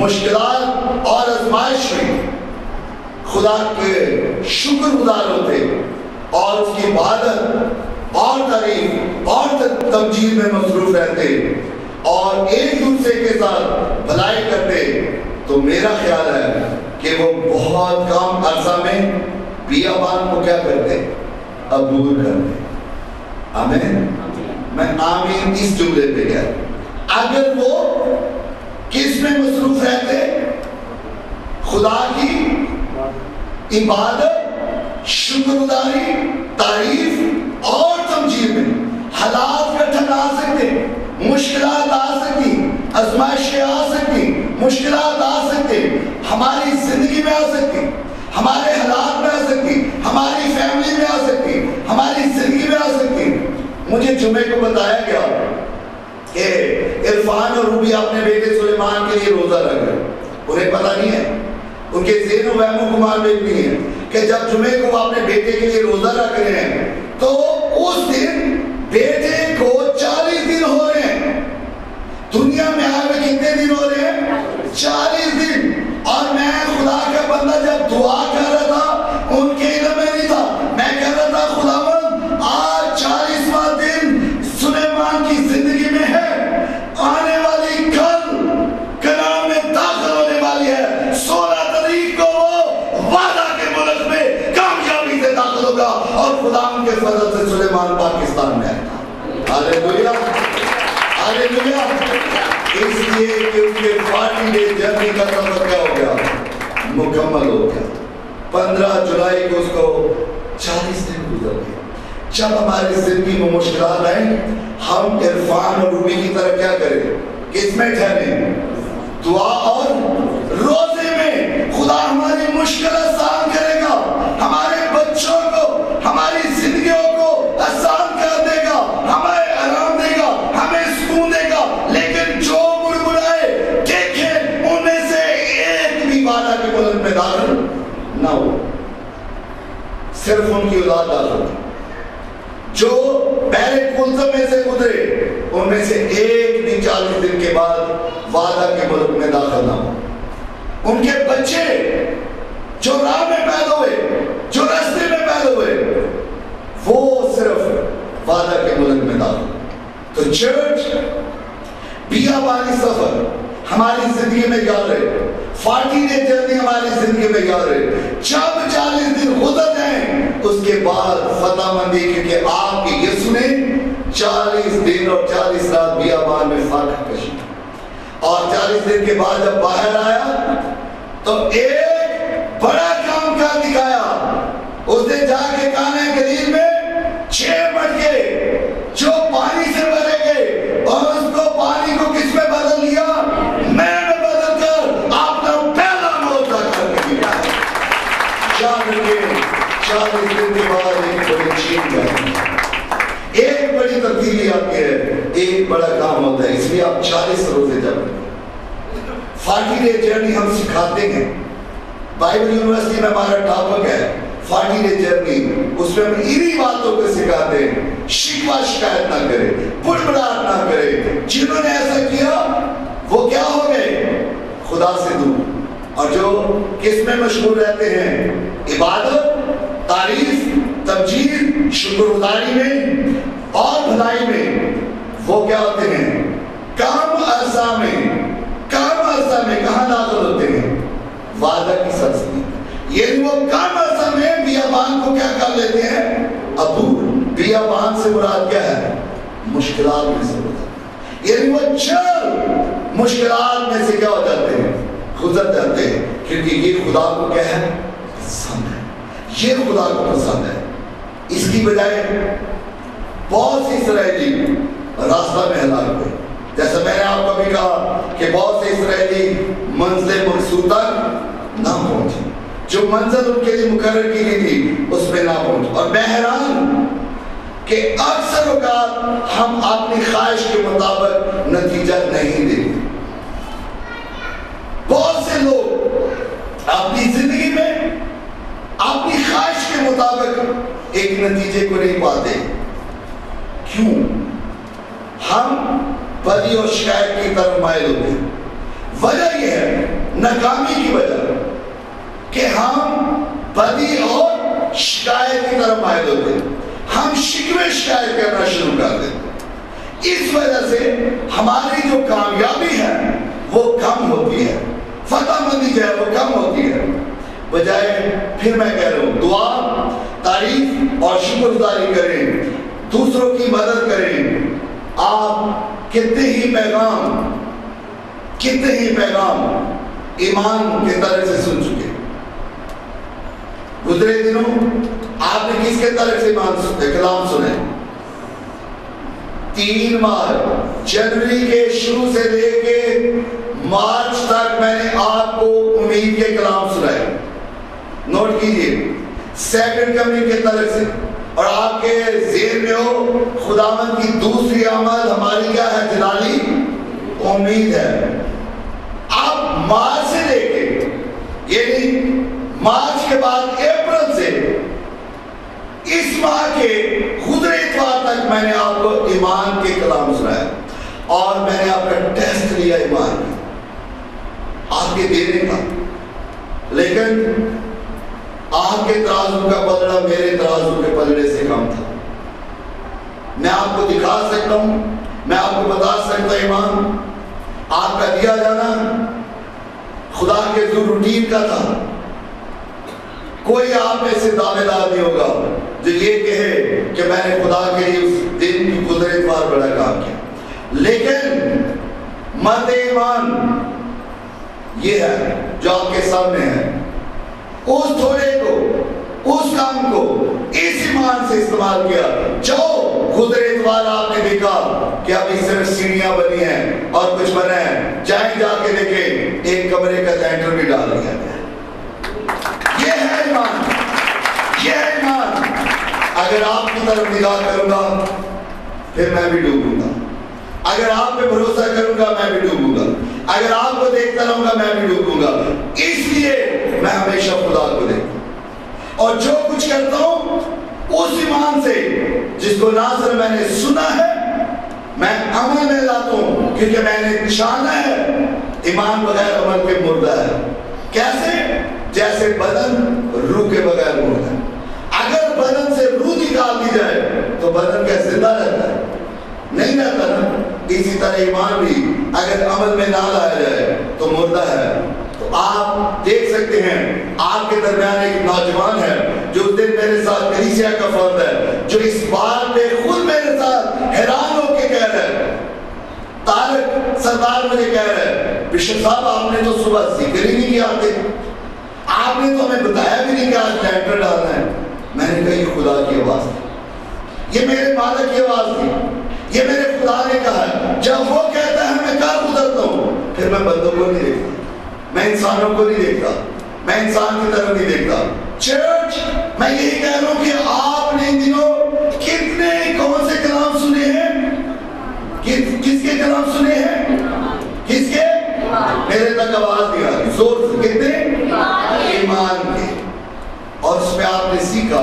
مشکلات اور آزمائش میں خدا کے شکر گزار ہوتے اور اس کی عبادت اور تعریف اور تمجید میں مصروف رہتے اور ایک دوسرے کے ساتھ بھلائی کرتے، تو میرا خیال ہے کہ وہ بہت کم عرصہ میں بیابان کو کیا کرتے؟ عبور کرتے۔ آمین۔ میں آمین اس جملے پہ گیا۔ اگر وہ کس میں مصروف رہتے؟ خدا کی عبادت، شکر گزاری، تعریف اور تمجید میں، حالات کٹھن آ سکتے، مشکلات آ سکتی، آزمائشیں آ سکتی، مشکلات آ سکتی، ہماری زندگی میں آ سکتی، ہمارے حالات میں آ سکتی، ہماری فیملی میں آ سکتی، ہماری زندگی میں آ سکتی۔ مجھے جمعے کو بتایا گیا کہ عرفان اور روبی اپنے بیٹے سلیمان کے لیے روزہ رکھ گئے، انہیں پتہ نہیں ہے، ان کے ذہن و وہم و گمان میں نہیں ہے کہ جب جمعے کو وہ اپنے بیٹے کے لیے روزہ رکھ رہے ہیں تو اس دن بیٹے کو 40 دن ہو رہے ہیں۔ دنیا میں آئے ہوئے کتنے دن ہو رہے ہیں؟ 40 دن۔ اور میں خدا کا بندہ جب دعا کر رہا تھا ان کے علم میں نہیں تھا، میں کہہ رہا تھا خداوند آج 40واں دن سلیمان کی زندگی میں ہے، آنے والی کل کنعان میں داخل ہونے والی ہے، 16 تاریخ کو وہ وعدہ کے ملک میں کامیابی سے داخل ہوگا اور خدا ان کے فضل سے سلیمان پاکستان میں آئے گا۔ ہاللیلویا، ہاللیلویا۔ اس لیے کہ اس کے 40 ڈے جرنی کا سفر کیا ہو گیا؟ مکمل ہو گیا۔ 15 جولائی کو اس کو 40 دن گزر گئے۔ جب ہماری زندگی میں مشکلات آئیں ہم عرفان اور روبی کی طرف کیا کریں؟ کس میں ٹھہریں؟ دعا اور روزے میں۔ خدا ہماری مشکل آسان کرے گا، ہمارے بچوں کو، ہماری زندگیوں کو آسان کر دے گا، ہمیں آرام دے گا، ہمیں سکون دے گا۔ لیکن جو بڑبڑائے دیکھیں ان میں سے ایک بھی وعدہ کے ملک میں داخل نہ ہو، صرف ان کی اولاد داخل ہو۔ جو بحر کلثم میں سے گزرے ان میں سے ایک بھی 40 دن کے بعد وعدہ کے ملک میں داخل نہ ہو۔ ان کے بچے جو راہ میں پیدا ہوئے، جو راستے میں پیدا ہوئے، وہ صرف وعدہ کے ملک میں داخل۔ تو چرچ بیابانی سفر ہماری زندگی میں یاد رہے، 40 ڈے جرنی ہماری زندگی میں یاد رہے۔ جب 40 دن گزر جائیں اس کے بعد فتح مندی، کیونکہ آپ کے یسوع نے 40 دن اور 40 رات بیابان میں فاتح کشی، اور 40 دن کے بعد جب باہر آیا تو ایک بڑا کام کر دکھایا۔ اس نے جا کے کانا گلیل میں 6 مٹکے جو پانی سے بھرے گئے اور اس کو پانی کو کس میں بدل لیا؟ میں بدل کر اپنا پہلا معجزہ کر کے دیا۔ 40 دن کے بعد ایک بڑی چینج آئی، ایک بڑی تبدیلی آتی ہے، ایک بڑا کام ہوتا ہے۔ اس لیے آپ 40 روزے جب 40 ڈے جرنی ہم سکھاتے ہیں، بائبل یونیورسٹی میں ہمارا ٹاپک ہے 40 ڈے جرنی، اس میں ہم انہی باتوں کو سکھاتے ہیں۔ شکوہ شکایت نہ کرے، بڑبڑاہٹ نہ کرے۔ جنہوں نے ایسا کیا وہ کیا ہو گئے؟ خدا سے دور۔ اور جو کس میں مشغول رہتے ہیں؟ عبادت، تعریف، تمجید، شکر گزاری میں اور بھلائی میں، وہ کیا ہوتے ہیں؟ کم عرصہ میں کہاں داخل ہوتے ہیں؟ وعدہ کی سرزمین۔ یعنی وہ کم عرصہ میں بیابان کو کیا کر لیتے ہیں؟ عبور۔ بیابان سے مراد کیا ہے؟ مشکلات میں سے مراد، یعنی وہ چل مشکلات میں سے کیا ہو جاتے ہیں؟ گزر جاتے ہیں، کیونکہ یہ خدا کو کیا ہے؟ پسند ہے، یہ خدا کو پسند ہے۔ اس کی بجائے بہت سی اسرائیلی راستہ میں ہلاک ہوئے، جیسا میں نے آپ کو بھی کہا کہ بہت سے اسرائیلی منزل مقصود تک نہ پہنچے، جو منزل ان کے لیے مقرر کی گئی تھی اس میں نہ پہنچے۔ اور میں حیران کہ اکثر اوقات ہم اپنی خواہش کے مطابق نتیجہ نہیں دیتے۔ بہت سے لوگ اپنی زندگی میں اپنی خواہش کے مطابق ایک نتیجے کو نہیں پاتے۔ کیوں؟ ہم بدی اور شکایت کی طرف مائل ہوتے ہیں۔ وجہ یہ ہے ناکامی کی وجہ کہ ہم بدی اور شکایت کی طرف مائل ہوتے ہیں، ہم شکوے شکایت کرنا شروع کر دیتے ہیں۔ اس وجہ سے ہماری جو کامیابی ہے وہ کم ہوتی ہے، فتح مندی جو ہے وہ کم ہوتی ہے، بجائے پھر میں کہہ رہا ہوں دعا، تعریف اور شکر گزاری کریں، دوسروں کی مدد کریں۔ آپ کتنے ہی پیغام ایمان کے طرف سے سن چکے، گزرے دنوں آپ نے کس کے طرف سے کلام سنے؟ 3 ماہ جنوری کے شروع سے لے کے مارچ تک میں نے آپ کو امید کے کلام سنائے، نوٹ کیجئے، سیکنڈ کمنگ کی طرف سے، اور آپ کے ذہن میں ہو خداوند کی دوسری آمد ہماری کیا ہے؟ جلالی امید ہے۔ آپ مارچ سے لے کے، یعنی مارچ کے بعد اپریل سے اس ماہ کے گزرے اتوار تک میں نے آپ کو ایمان کے کلام سنایا، اور میں نے آپ کا ٹیسٹ لیا ایمان کا، آپ کے دینے کا، لیکن آپ کے ترازو کا پلڑا میرے ترازو کے پلڑے سے کم تھا۔ میں آپ کو دکھا سکتا ہوں، میں آپ کو بتا سکتا ہوں، ایمان آپ کا دیا جانا خدا کے ذو روٹین کا تھا۔ کوئی آپ میں سے دعوے دار نہیں ہوگا جو یہ کہے کہ میں نے خدا کے لیے اس دن کی گزرے اتوار بڑا کام کیا، لیکن مرد ایمان یہ ہے جو آپ کے سامنے ہے، اس تھوڑے کو، اس کام کو اس ایمان سے استعمال کیا۔ جو گزرے اتوار آپ نے دیکھا کہ ابھی صرف سیڑھیاں بنی ہیں اور کچھ بنا ہے، جائیں جا کے دیکھیں ایک کمرے کا لینٹر بھی ڈال دیا گیا۔ یہ ہے ایمان، یہ ہے ایمان۔ اگر آپ کی طرف نگاہ کروں گا پھر میں بھی ڈوبوں گا، اگر آپ پہ بھروسہ کروں گا میں بھی ڈوبوں گا، اگر آپ کو دیکھتا رہوں گا میں بھی ڈوبوں گا۔ اس لیے میں ہمیشہ خدا کو دیکھتا ہوں، اور جو کچھ کرتا ہوں اس ایمان سے جس کو نہ صرف میں نے سنا ہے میں عمل میں لاتا ہوں، کیونکہ میں نے نشانہ ہے ایمان بغیر عمل کے مردہ ہے۔ کیسے؟ جیسے بدن روح کے بغیر مردہ ہے۔ اگر بدن سے روح نکال دی جائے تو بدن کیا زندہ رہتا ہے؟ نہیں رہتا نا۔ اسی طرح ایمان بھی اگر عمل میں نہ لایا جائے تو مردہ ہے۔ تو آپ دیکھ سکتے ہیں آپ کے درمیان ایک نوجوان ہے جو اس دن میرے ساتھ کلیسیا کا فرد ہے، جو اس بات پہ خود میرے ساتھ حیران ہو کے کہہ رہا ہے، طارق سردار مجھے کہہ رہا ہے بشپ صاحب آپ نے تو صبح ذکر ہی نہیں کیا آتے، آپ نے تو ہمیں بتایا بھی نہیں کہ آج لینٹر ڈالنا ہے۔ میں نے کہا یہ خدا کی آواز تھی، یہ میرے مالک کی آواز تھی، یہ میرے خدا نے کہا ہے۔ جب وہ کہتا ہے میں کر گزرتا ہوں، پھر میں بندوں کو نہیں دیکھتا، میں انسانوں کو نہیں دیکھتا، میں انسان کی طرف نہیں دیکھتا۔ چرچ میں یہی کہہ رہا ہوں کہ آپ نے ان دنوں کتنے کون سے کلام سنے ہیں؟ کس کے کلام سنے ہیں؟ کس کے؟ میرے تک آواز نہیں آ رہی، زور سے کتنے؟ ایمان کے۔ اور اس میں آپ نے سیکھا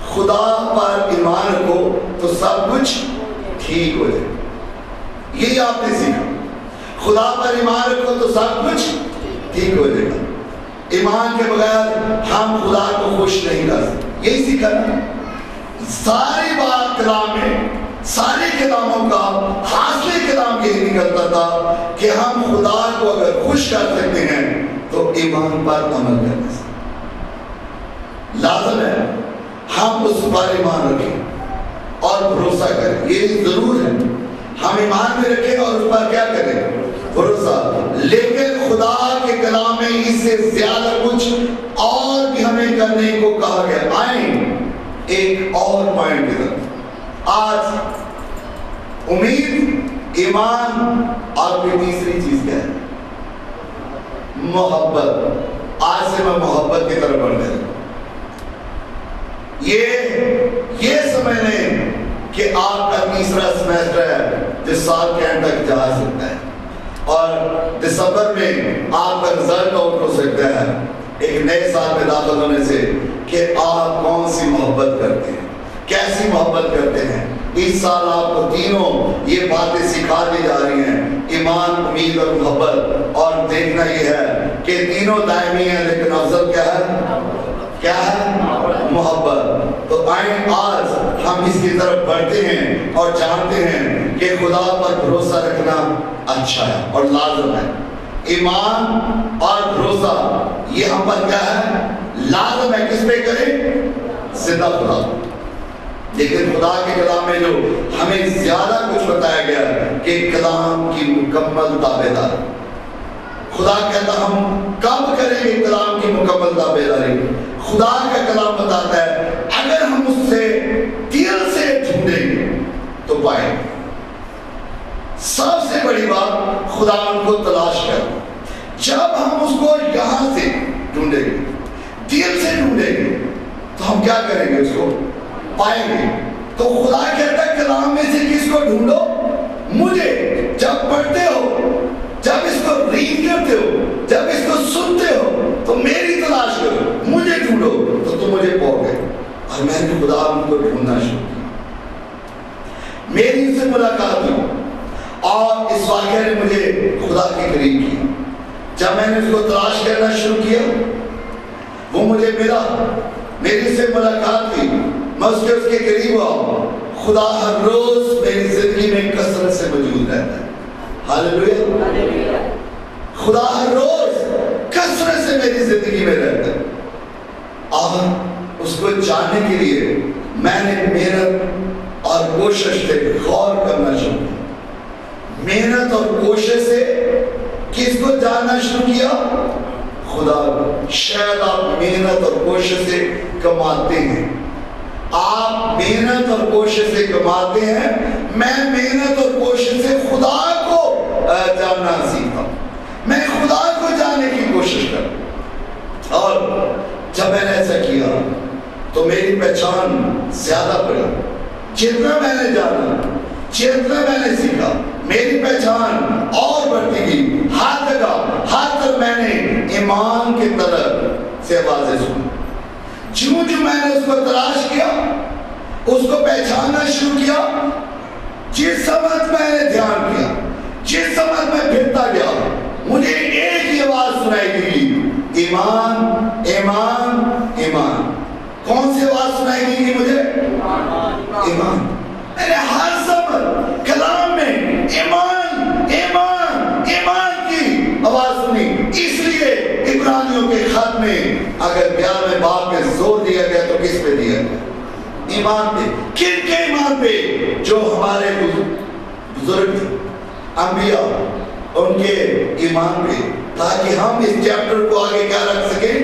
خدا پر ایمان رکھو تو سب کچھ ٹھیک ہو جائے، یہی آپ نے سیکھا، خدا پر ایمان رکھو تو سب کچھ ٹھیک ہو جائے گا۔ ایمان کے بغیر ہم خدا کو خوش نہیں کر سکتے، یہی سیکھا نا۔ ساری بات کلام میں، سارے کلاموں کا حاصل کلام یہی نکلتا تھا کہ ہم خدا کو اگر خوش کر سکتے ہیں تو ایمان پر عمل کرنے سے لازم ہے ہم اس پر ایمان رکھیں اور بھروسہ کریں۔ یہ ضرور ہے ہم ایمان میں رکھیں اور اس پر کیا کریں؟ بھروسہ۔ لیکن خدا کے کلام میں اس سے زیادہ کچھ اور بھی ہمیں کرنے کو کہا گیا۔ آئیں ایک اور پوائنٹ کی طرف۔ آج امید، ایمان اور پھر تیسری چیز کیا ہے؟ محبت۔ آج سے میں محبت کی طرف بڑھ گیا۔ یہ سمجھ لیں کہ آپ کا تیسرا سیمیسٹر ہے جو سال کے اینڈ تک جا سکتا ہے، اور دسمبر میں آپ کا رزلٹ آؤٹ ہو سکتا ہے ایک نئے سال میں داخل ہونے سے کہ آپ کون سی محبت کرتے ہیں، کیسی محبت کرتے ہیں۔ اس سال آپ کو تینوں یہ باتیں سکھا دی جا رہی ہیں، ایمان، امید اور محبت۔ اور دیکھنا یہ ہے کہ تینوں دائمی ہیں لیکن افضل کیا ہے؟ کیا ہے؟ محبت۔ تو آئیں آج ہم اس کی طرف بڑھتے ہیں اور جانتے ہیں کہ خدا پر بھروسہ رکھنا اچھا ہے اور لازم ہے۔ ایمان اور بھروسہ یہ ہم پر کیا ہے؟ لازم ہے۔ کس پہ کریں؟ زندہ خدا۔ لیکن خدا کے کلام میں جو ہمیں زیادہ کچھ بتایا گیا کہ کلام کی مکمل تابع داری۔ خدا کہتا ہم کب کریں گے کلام کی مکمل تابع داری؟ خدا کا کلام بتاتا ہے اگر ہم اس سے دل سے ڈھونڈیں گے تو پائیں گے۔ سب سے بڑی بات خدا ان کو تلاش کرنا۔ جب ہم اس کو یہاں سے ڈھونڈیں گے، دل سے ڈھونڈیں گے، تو ہم کیا کریں گے؟ اس کو پائیں گے۔ تو خدا کہتا ہے کلام میں سے کس کو ڈھونڈو؟ مجھے۔ جب پڑھتے ہو، جب اس کو ریڈ کرتے ہو، جب اس کو سنتے ہو تو میری تلاش کرو، مجھے ڈھونڈو تو تم مجھے پاؤ گے۔ اور میں نے خدا ان کو ڈھونڈنا شروع کیا، میری ان سے ملاقات ہوئی اور اس واقعے نے مجھے خدا کے قریب کیا۔ جب میں نے اس کو تلاش کرنا شروع کیا وہ مجھے ملا، میری سے ملاقات ہوئی، میں اس کے قریب ہوا۔ خدا ہر روز میری زندگی میں کثرت سے موجود رہتا ہے۔ ہاللیلویا۔ خدا ہر روز کثرت سے میری زندگی میں رہتا ہے اور اس کو جاننے کے لیے میں نے محنت اور کوشش سے غور کرنا شروع کیا۔ محنت اور کوشش سے کس کو جاننا شروع کیا؟ خدا۔ شاید آپ محنت اور کوشش سے کماتے ہیں، آپ محنت اور کوشش سے کماتے ہیں، میں محنت اور کوشش سے خدا کو جاننا سیکھا۔ میں خدا کو جاننے کی کوشش کرتا، اور جب میں نے ایسا کیا تو میری پہچان زیادہ بڑھی۔ جتنا میں نے جانا، جتنا میں نے سیکھا، میری پہچان اور بڑھتی گئی۔ ہر جگہ، ہر طرف میں نے ایمان کی طرف سے آوازیں سنی۔ جوں میں نے اس کو تلاش کیا، اس کو پہچاننا شروع کیا، جس سمت میں نے دھیان کیا، جس سمت میں پھرتا گیا، مجھے ایک ہی آواز سنائی دی، ایمان ایمان ایمان۔ کون سی آواز سنائی دی مجھے؟ ایمان۔ میں نے ہر سمت کلام میں ایمان ایمان ایمان کی آواز سنی۔ اس لیے عبرانیوں کے خط میں اگر 11ویں باب پہ زور دیا گیا تو کس پہ دیا گیا؟ ایمان پہ۔ کن کے ایمان پہ؟ جو ہمارے بزرگ انبیاء، ان کے ایمان پہ، تاکہ ہم اس چیپٹر کو آگے کیا رکھ سکیں؟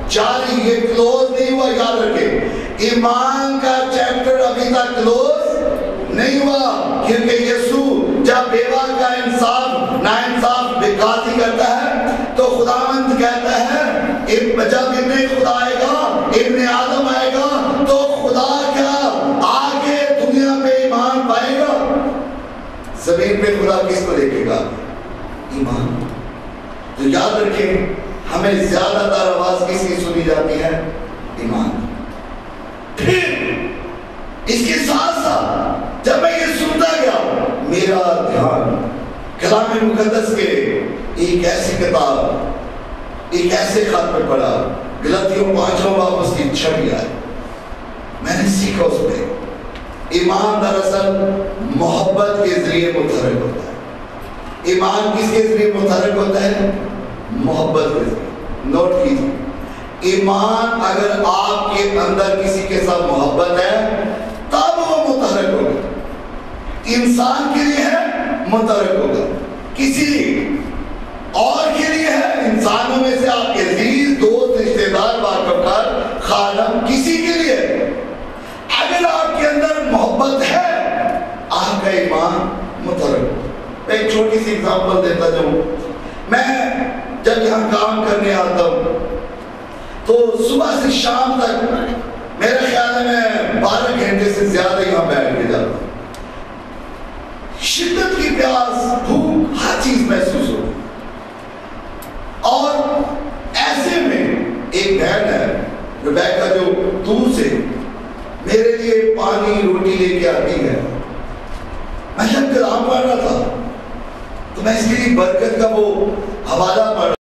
جاری۔ یہ کلوز نہیں ہوا، یاد رکھیں ایمان کا چیپٹر ابھی تک کلوز نہیں ہوا، کیونکہ یسوع جب بیوہ کا انصاف ناانصاف بکاسی کرتا ہے تو خداوند کہتا ہے جب ابن خدا آئے گا، ابن آدم آئے گا تو خدا کیا آگے دنیا پہ ایمان پائے گا؟ زمین پہ خدا کس کو دیکھے گا؟ ایمان۔ تو یاد رکھیں ہمیں زیادہ تر آواز کس کی سنی جاتی ہے؟ ایمان۔ پھر اس کے ساتھ ساتھ جب میں یہ سنتا گیا، میرا دھیان کلام مقدس کے ایک ایسی کتاب، ایک ایسے خط پر پڑا، غلطیوں 5واں باب اس کی چھپی ہے۔ میں نے سیکھا اس پہ ایمان دراصل محبت کے ذریعے متحرک ہوتا ہے۔ ایمان کس کے ذریعے متحرک ہوتا ہے؟ محبت کے ذریعے۔ نوٹ کیجیے، ایمان اگر آپ کے اندر کسی کے ساتھ محبت ہے تب وہ متحرک ہوگا۔ انسان کے لیے ہے متحرک ہوگا، کسی اور کے لیے ہے، انسانوں میں سے آپ کے عزیز دوست رشتے دار واقفکار خادم کسی کے لیے ہے۔ اگر آپ کے اندر محبت ہے آپ کا ایمان متحرک ہوگا۔ میں ایک چھوٹی سی اگزامپل دیتا جاؤں۔ میں جب یہاں کام کرنے آتا ہوں تو صبح سے شام تک میرا خیال ہے میں 12 گھنٹے سے زیادہ یہاں بیٹھ کے جاتا ہوں۔ شدت کی پیاس، بھوک، ہر چیز محسوس ہو، اور ایسے میں ایک بہن ہے ریبیکا جو دور سے میرے لیے پانی روٹی لے کے آتی ہے۔ میں جب کلام پڑھ رہا تھا تو میں اس کے لیے برکت کا وہ حوالہ پڑھ